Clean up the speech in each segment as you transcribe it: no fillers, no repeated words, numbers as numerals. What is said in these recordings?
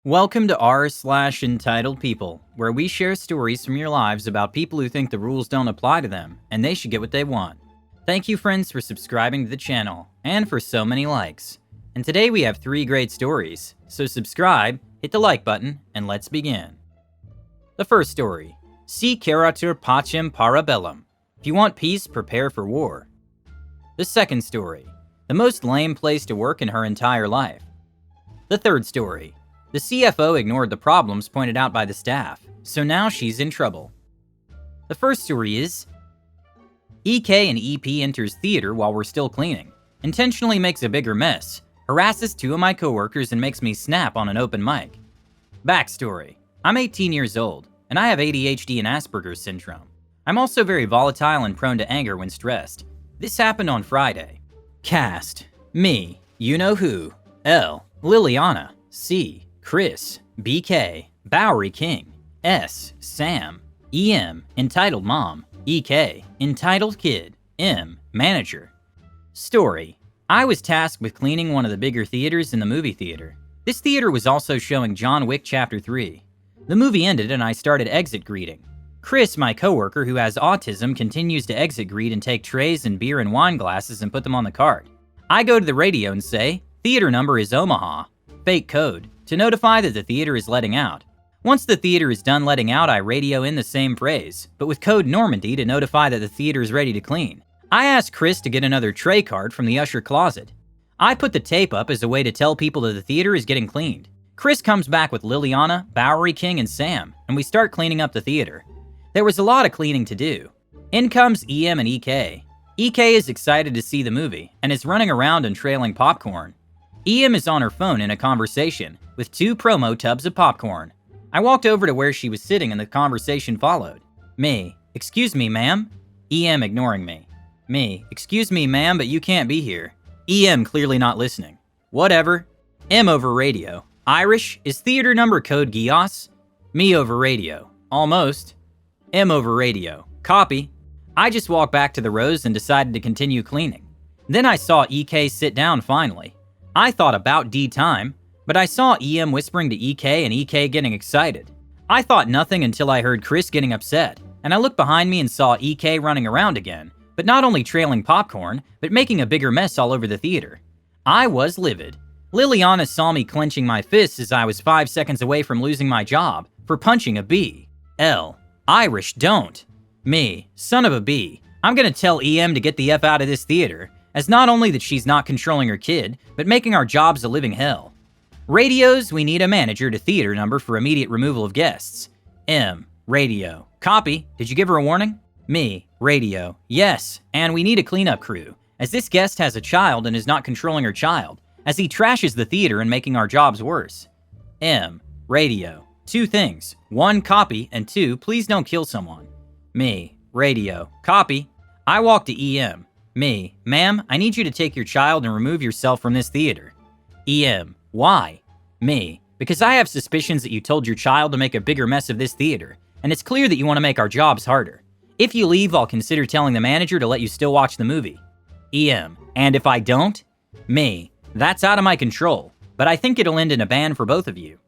Welcome to r/Entitled People, where we share stories from your lives about people who think the rules don't apply to them and they should get what they want. Thank you, friends, for subscribing to the channel and for so many likes. And today we have 3 great stories, so subscribe, hit the like button, and let's begin. The first story: Si curatur pacem para bellum. If you want peace, prepare for war. The second story: the most lame place to work in her entire life. The third story: the CFO ignored the problems pointed out by the staff, so now she's in trouble. The first story is: EK and EP enters theater while we're still cleaning, intentionally makes a bigger mess, harasses 2 of my coworkers and makes me snap on an open mic. Backstory: I'm 18 years old, and I have ADHD and Asperger's syndrome. I'm also very volatile and prone to anger when stressed. This happened on Friday. Cast: me, you know who, L, Liliana, C, Chris, BK, Bowery King, S, Sam, EM, Entitled Mom, EK, Entitled Kid, M, Manager. Story: I was tasked with cleaning one of the bigger theaters in the movie theater. This theater was also showing John Wick Chapter 3. The movie ended and I started exit greeting. Chris, my coworker who has autism, continues to exit greet and take trays and beer and wine glasses and put them on the cart. I go to the radio and say, "Theater number is Omaha," fake code, to notify that the theater is letting out. Once the theater is done letting out, I radio in the same phrase, but with code Normandy to notify that the theater is ready to clean. I ask Chris to get another tray card from the usher closet. I put the tape up as a way to tell people that the theater is getting cleaned. Chris comes back with Liliana, Bowery King, and Sam, and we start cleaning up the theater. There was a lot of cleaning to do. In comes EM and EK. EK is excited to see the movie, and is running around and trailing popcorn. EM is on her phone in a conversation, with 2 promo tubs of popcorn. I walked over to where she was sitting and the conversation followed. Me: "Excuse me, ma'am?" EM ignoring me. Me: "Excuse me, ma'am, but you can't be here." EM clearly not listening. Whatever. M over radio: "Irish, is theater number code Gios?" Me over radio: "Almost." M over radio: "Copy." I just walked back to the rows and decided to continue cleaning. Then I saw EK sit down finally. I thought about D time, but I saw EM whispering to EK and EK getting excited. I thought nothing until I heard Chris getting upset, and I looked behind me and saw EK running around again, but not only trailing popcorn, but making a bigger mess all over the theater. I was livid. Liliana saw me clenching my fists as I was 5 seconds away from losing my job for punching a B. L: "Irish, don't." Me: "Son of a B, I'm gonna tell EM to get the F out of this theater, as not only that she's not controlling her kid, but making our jobs a living hell." Radios: "We need a manager to theater number for immediate removal of guests." M: "Radio. Copy. Did you give her a warning?" Me: "Radio. Yes, and we need a cleanup crew, as this guest has a child and is not controlling her child, as he trashes the theater and making our jobs worse." M: "Radio. 2 things. 1, copy, and 2, please don't kill someone." Me: "Radio. Copy." I walk to EM. Me: "Ma'am, I need you to take your child and remove yourself from this theater." EM: "Why?" Me: "Because I have suspicions that you told your child to make a bigger mess of this theater, and it's clear that you want to make our jobs harder. If you leave, I'll consider telling the manager to let you still watch the movie." EM: "And if I don't?" Me: "That's out of my control, but I think it'll end in a ban for both of you."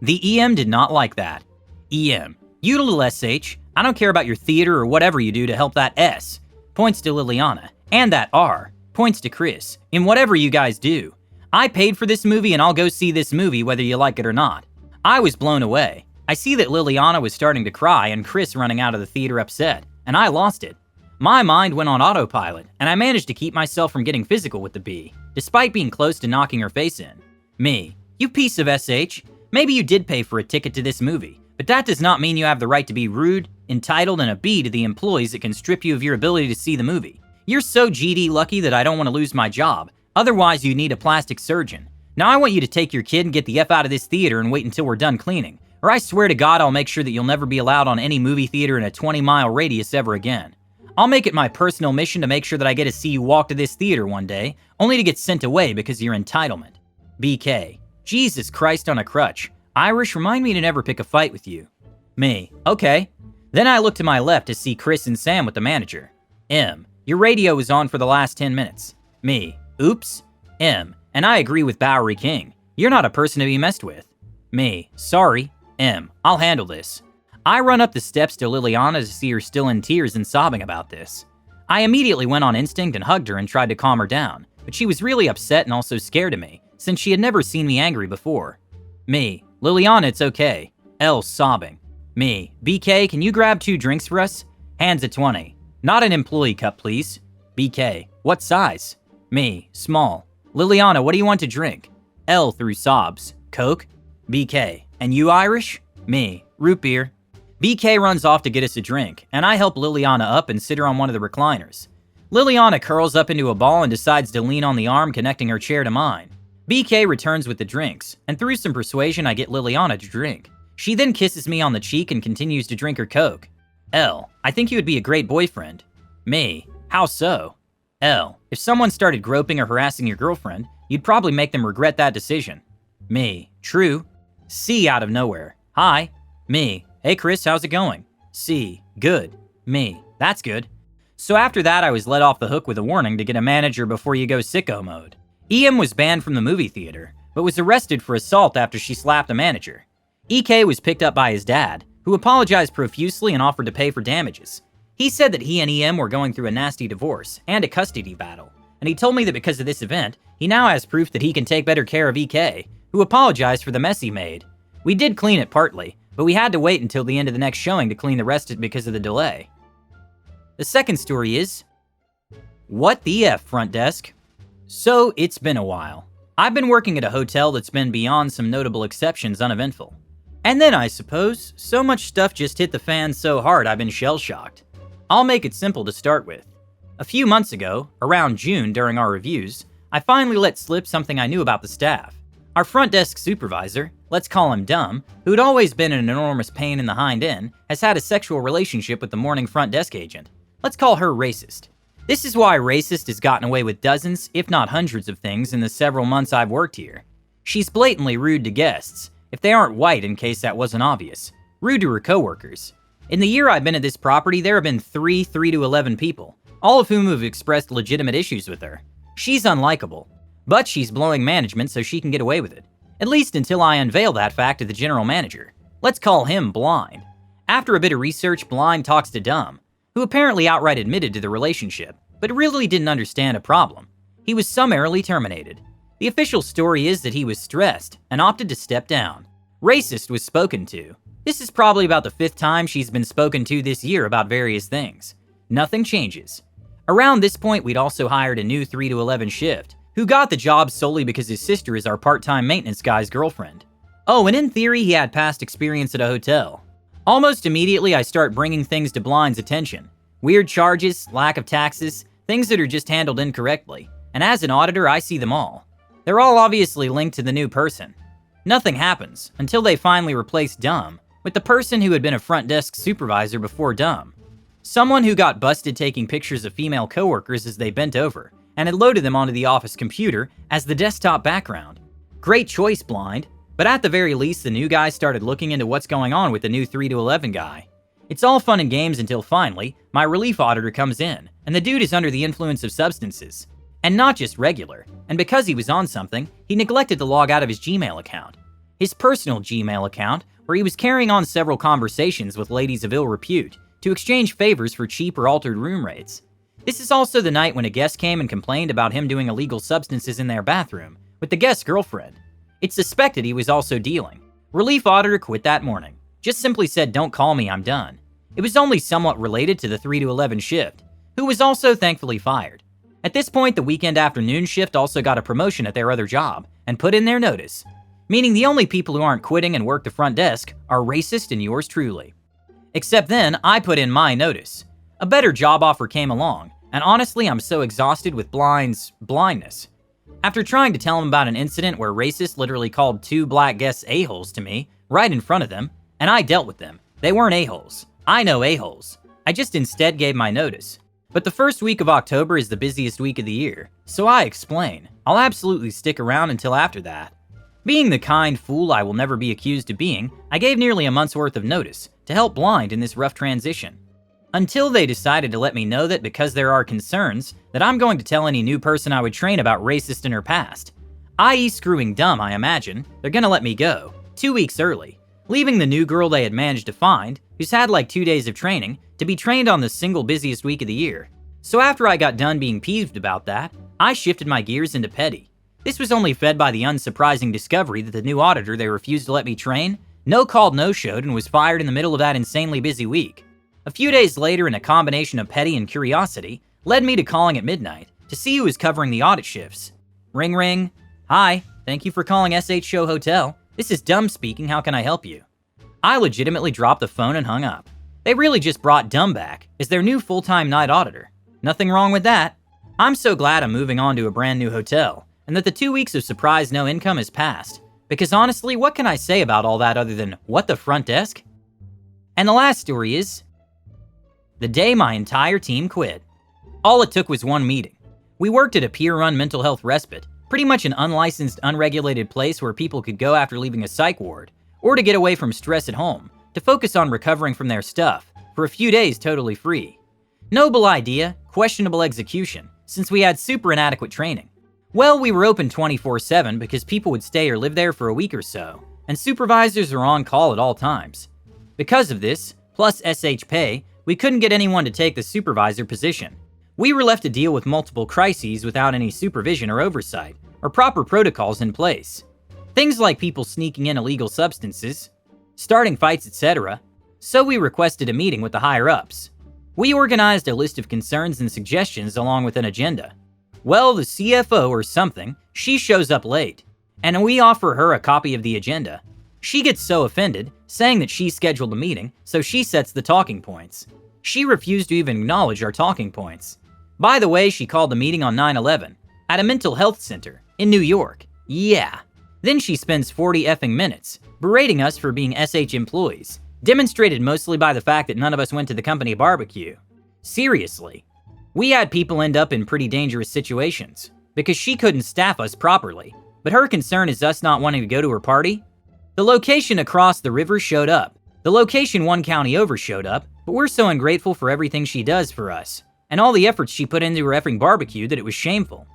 The EM did not like that. EM: "You little SH, I don't care about your theater or whatever you do to help that S," points to Liliana, "and that R," points to Chris, "in whatever you guys do. I paid for this movie and I'll go see this movie whether you like it or not." I was blown away. I see that Liliana was starting to cry and Chris running out of the theater upset, and I lost it. My mind went on autopilot, and I managed to keep myself from getting physical with the B, despite being close to knocking her face in. Me: "You piece of SH, maybe you did pay for a ticket to this movie, but that does not mean you have the right to be rude, entitled, and a B to the employees that can strip you of your ability to see the movie. You're so GD lucky that I don't want to lose my job. Otherwise, you need a plastic surgeon. Now I want you to take your kid and get the F out of this theater and wait until we're done cleaning, or I swear to God I'll make sure that you'll never be allowed on any movie theater in a 20-mile radius ever again. I'll make it my personal mission to make sure that I get to see you walk to this theater one day, only to get sent away because of your entitlement." BK: "Jesus Christ on a crutch. Irish, remind me to never pick a fight with you." Me: "Okay." Then I look to my left to see Chris and Sam with the manager. M: "Your radio was on for the last 10 minutes. Me: "Oops." M: "And I agree with Bowery King. You're not a person to be messed with." Me. Sorry. M. I'll handle this. I run up the steps to Liliana to see her still in tears and sobbing about this. I immediately went on instinct and hugged her and tried to calm her down, but she was really upset and also scared of me, since she had never seen me angry before. Me. Liliana, it's okay. L sobbing. Me. BK, can you grab 2 drinks for us? Hands at 20. Not an employee cup, please. BK. What size? Me. Small. Liliana, what do you want to drink? L through sobs. Coke? BK. And you Irish? Me. Root beer. BK runs off to get us a drink, and I help Liliana up and sit her on one of the recliners. Liliana curls up into a ball and decides to lean on the arm connecting her chair to mine. BK returns with the drinks, and through some persuasion I get Liliana to drink. She then kisses me on the cheek and continues to drink her Coke. L. I think you would be a great boyfriend. Me. How so? L. If someone started groping or harassing your girlfriend, you'd probably make them regret that decision. Me. True. C out of nowhere. Hi. Me. Hey Chris, how's it going? C. Good. Me. That's good. So after that, I was let off the hook with a warning to get a manager before you go sicko mode. EM was banned from the movie theater, but was arrested for assault after she slapped a manager. EK was picked up by his dad, who apologized profusely and offered to pay for damages. He said that he and EM were going through a nasty divorce and a custody battle, and he told me that because of this event, he now has proof that he can take better care of EK, who apologized for the mess he made. We did clean it partly, but we had to wait until the end of the next showing to clean the rest because of the delay. The second story is, what the F, front desk? So, it's been a while. I've been working at a hotel that's been beyond some notable exceptions uneventful. And then, I suppose, so much stuff just hit the fan so hard I've been shell-shocked. I'll make it simple to start with. A few months ago, around June during our reviews, I finally let slip something I knew about the staff. Our front desk supervisor, let's call him Dumb, who'd always been an enormous pain in the hind end, has had a sexual relationship with the morning front desk agent. Let's call her Racist. This is why Racist has gotten away with dozens, if not hundreds of things in the several months I've worked here. She's blatantly rude to guests, if they aren't white in case that wasn't obvious. Rude to her coworkers. In the year I've been at this property, there have been 3 to 11 people, all of whom have expressed legitimate issues with her. She's unlikable, but she's blowing management so she can get away with it. At least until I unveil that fact to the general manager. Let's call him Blind. After a bit of research, Blind talks to Dumb, who apparently outright admitted to the relationship, but really didn't understand a problem. He was summarily terminated. The official story is that he was stressed and opted to step down. Racist was spoken to. This is probably about the 5th time she's been spoken to this year about various things. Nothing changes. Around this point, we'd also hired a new 3 to 11 shift, who got the job solely because his sister is our part-time maintenance guy's girlfriend. Oh, and in theory, he had past experience at a hotel. Almost immediately, I start bringing things to Blind's attention. Weird charges, lack of taxes, things that are just handled incorrectly. And as an auditor, I see them all. They're all obviously linked to the new person. Nothing happens until they finally replace Dumb with the person who had been a front desk supervisor before Dumb. Someone who got busted taking pictures of female coworkers as they bent over and had loaded them onto the office computer as the desktop background. Great choice, Blind, but at the very least, the new guy started looking into what's going on with the new 3 to 11 guy. It's all fun and games until finally, my relief auditor comes in, and the dude is under the influence of substances. And not just regular, and because he was on something, he neglected to log out of his Gmail account. His personal Gmail account, where he was carrying on several conversations with ladies of ill repute to exchange favors for cheap or altered room rates. This is also the night when a guest came and complained about him doing illegal substances in their bathroom with the guest's girlfriend. It's suspected he was also dealing. Relief auditor quit that morning. Just simply said, "Don't call me, I'm done." It was only somewhat related to the 3 to 11 shift, who was also thankfully fired. At this point, the weekend afternoon shift also got a promotion at their other job and put in their notice, meaning the only people who aren't quitting and work the front desk are Racist and yours truly. Except then, I put in my notice. A better job offer came along, and honestly, I'm so exhausted with Blind's blindness. After trying to tell him about an incident where Racist literally called 2 black guests a-holes to me, right in front of them, and I dealt with them. They weren't a-holes. I know a-holes. I just instead gave my notice. But the first week of October is the busiest week of the year, so I explain. I'll absolutely stick around until after that. Being the kind fool I will never be accused of being, I gave nearly a month's worth of notice to help Blind in this rough transition. Until they decided to let me know that because there are concerns, that I'm going to tell any new person I would train about Racist in her past. I.e. screwing Dumb, I imagine. They're gonna let me go. 2 weeks early, leaving the new girl they had managed to find, who's had like 2 days of training, to be trained on the single busiest week of the year. So after I got done being peeved about that, I shifted my gears into petty. This was only fed by the unsurprising discovery that the new auditor they refused to let me train no-called no-showed and was fired in the middle of that insanely busy week. A few days later, and a combination of petty and curiosity led me to calling at midnight to see who was covering the audit shifts. Ring ring. Hi, thank you for calling SH Show Hotel. This is Dumb speaking, how can I help you? I legitimately dropped the phone and hung up. They really just brought Dumb back as their new full-time night auditor. Nothing wrong with that. I'm so glad I'm moving on to a brand new hotel, and that the 2 weeks of surprise no income has passed. Because honestly, what can I say about all that other than, what the front desk? And the last story is the day my entire team quit. All it took was one meeting. We worked at a peer-run mental health respite, pretty much an unlicensed, unregulated place where people could go after leaving a psych ward, or to get away from stress at home, to focus on recovering from their stuff, for a few days totally free. Noble idea, questionable execution, since we had super inadequate training. Well, we were open 24/7 because people would stay or live there for a week or so, and supervisors are on call at all times. Because of this, plus SH pay, we couldn't get anyone to take the supervisor position. We were left to deal with multiple crises without any supervision or oversight, or proper protocols in place. Things like people sneaking in illegal substances, starting fights, etc. So we requested a meeting with the higher-ups. We organized a list of concerns and suggestions along with an agenda. Well, the CFO or something, she shows up late, and we offer her a copy of the agenda. She gets so offended, saying that she scheduled a meeting, so she sets the talking points. She refused to even acknowledge our talking points. By the way, she called the meeting on 9/11, at a mental health center, in New York. Yeah. Then she spends 40 effing minutes, berating us for being SH employees, demonstrated mostly by the fact that none of us went to the company barbecue. Seriously. We had people end up in pretty dangerous situations, because she couldn't staff us properly, but her concern is us not wanting to go to her party. The location across the river showed up. The location one county over showed up, but we're so ungrateful for everything she does for us, and all the efforts she put into her effing barbecue that it was shameful.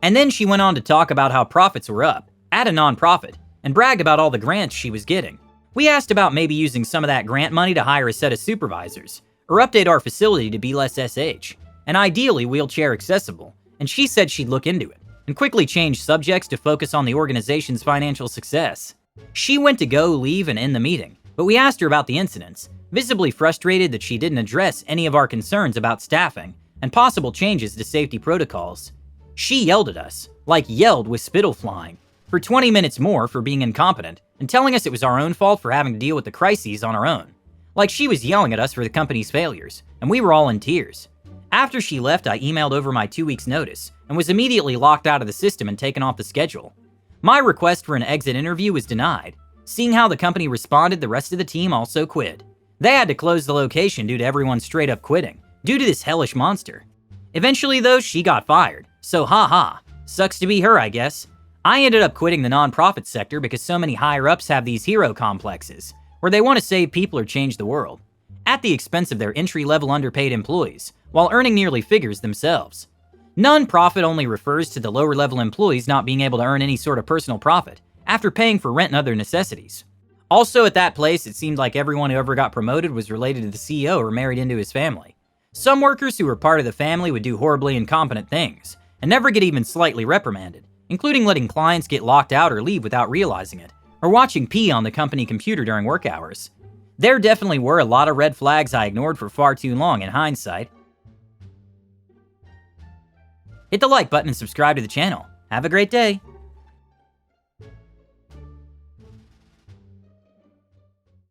And then she went on to talk about how profits were up, at a nonprofit, and bragged about all the grants she was getting. We asked about maybe using some of that grant money to hire a set of supervisors, or update our facility to be less SH, and ideally wheelchair accessible, and she said she'd look into it, and quickly changed subjects to focus on the organization's financial success. She went to go, leave, and end the meeting, but we asked her about the incidents, visibly frustrated that she didn't address any of our concerns about staffing and possible changes to safety protocols. She yelled at us, like yelled with spittle flying, for 20 minutes more for being incompetent and telling us it was our own fault for having to deal with the crises on our own. Like she was yelling at us for the company's failures, and we were all in tears. After she left, I emailed over my 2 weeks notice and was immediately locked out of the system and taken off the schedule. My request for an exit interview was denied. Seeing how the company responded, the rest of the team also quit. They had to close the location due to everyone straight up quitting, due to this hellish monster. Eventually though, she got fired, so haha, sucks to be her I guess. I ended up quitting the nonprofit sector because so many higher-ups have these hero complexes, where they want to save people or change the world, at the expense of their entry-level underpaid employees, while earning nearly figures themselves. Non-profit only refers to the lower-level employees not being able to earn any sort of personal profit, after paying for rent and other necessities. Also at that place, it seemed like everyone who ever got promoted was related to the CEO or married into his family. Some workers who were part of the family would do horribly incompetent things, and never get even slightly reprimanded, including letting clients get locked out or leave without realizing it, or watching pee on the company computer during work hours. There definitely were a lot of red flags I ignored for far too long in hindsight. Hit the like button and subscribe to the channel. Have a great day.